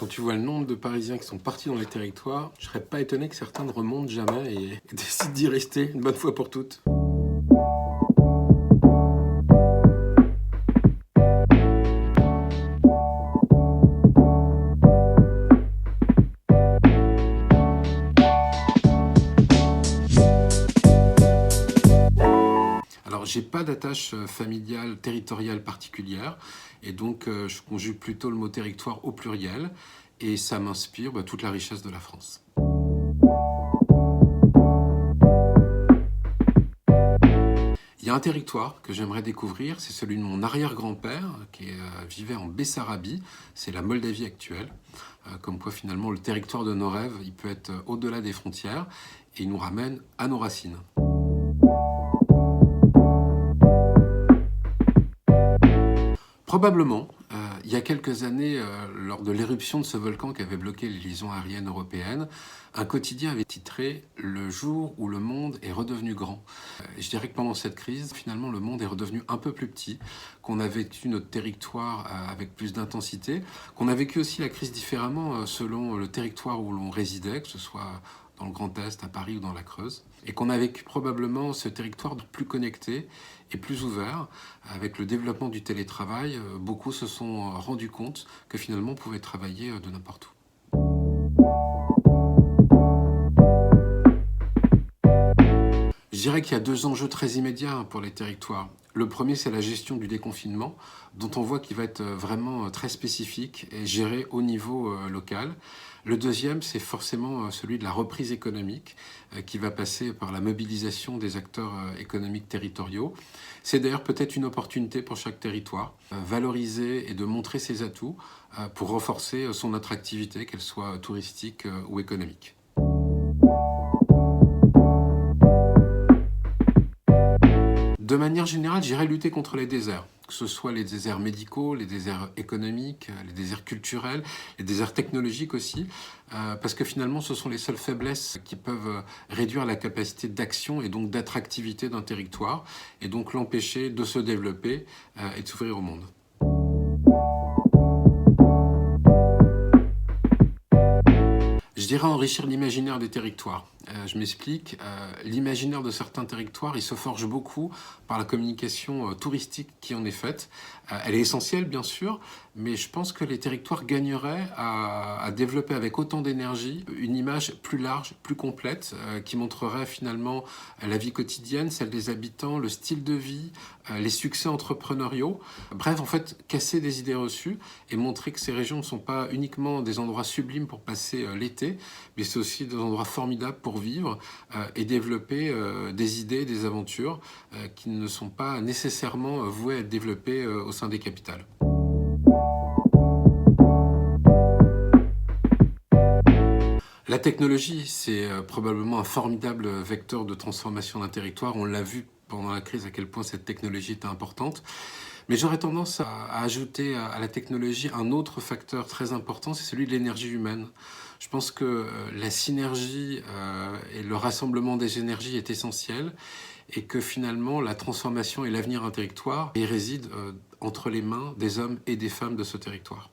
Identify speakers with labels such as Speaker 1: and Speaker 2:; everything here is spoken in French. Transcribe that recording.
Speaker 1: Quand tu vois le nombre de Parisiens qui sont partis dans les territoires, je serais pas étonné que certains ne remontent jamais et décident d'y rester une bonne fois pour toutes. Alors, j'ai pas d'attache familiale, territoriale particulière, et donc je conjugue plutôt le mot territoire au pluriel, et ça m'inspire toute la richesse de la France. Il y a un territoire que j'aimerais découvrir, c'est celui de mon arrière-grand-père qui vivait en Bessarabie, c'est la Moldavie actuelle. Comme quoi finalement le territoire de nos rêves, il peut être au-delà des frontières et il nous ramène à nos racines. Probablement, il y a quelques années, lors de l'éruption de ce volcan qui avait bloqué les liaisons aériennes européennes, un quotidien avait titré « Le jour où le monde est redevenu grand ». Je dirais que pendant cette crise, finalement, le monde est redevenu un peu plus petit, qu'on a vécu notre territoire avec plus d'intensité, qu'on a vécu aussi la crise différemment selon le territoire où l'on résidait, que ce soit dans le Grand Est, à Paris ou dans la Creuse, et qu'on a vécu probablement ce territoire plus connecté et plus ouvert. Avec le développement du télétravail, beaucoup se sont rendus compte que finalement on pouvait travailler de n'importe où. Je dirais qu'il y a deux enjeux très immédiats pour les territoires. Le premier, c'est la gestion du déconfinement, dont on voit qu'il va être vraiment très spécifique et géré au niveau local. Le deuxième, c'est forcément celui de la reprise économique, qui va passer par la mobilisation des acteurs économiques territoriaux. C'est d'ailleurs peut-être une opportunité pour chaque territoire, valoriser et de montrer ses atouts pour renforcer son attractivité, qu'elle soit touristique ou économique. De manière générale, j'irais lutter contre les déserts, que ce soit les déserts médicaux, les déserts économiques, les déserts culturels, les déserts technologiques aussi, parce que finalement, ce sont les seules faiblesses qui peuvent réduire la capacité d'action et donc d'attractivité d'un territoire, et donc l'empêcher de se développer et de s'ouvrir au monde. Je dirais enrichir l'imaginaire des territoires. Je m'explique, l'imaginaire de certains territoires, il se forge beaucoup par la communication touristique qui en est faite. Elle est essentielle, bien sûr, mais je pense que les territoires gagneraient à développer avec autant d'énergie une image plus large, plus complète, qui montrerait finalement la vie quotidienne, celle des habitants, le style de vie, les succès entrepreneuriaux. Bref, en fait, casser des idées reçues et montrer que ces régions ne sont pas uniquement des endroits sublimes pour passer l'été, mais c'est aussi des endroits formidables pour vivre et développer des idées, des aventures qui ne sont pas nécessairement vouées à être développées au sein des capitales. La technologie, c'est probablement un formidable vecteur de transformation d'un territoire. On l'a vu pendant la crise à quel point cette technologie était importante. Mais j'aurais tendance à ajouter à la technologie un autre facteur très important, c'est celui de l'énergie humaine. Je pense que la synergie et le rassemblement des énergies est essentiel et que finalement la transformation et l'avenir d'un territoire y réside entre les mains des hommes et des femmes de ce territoire.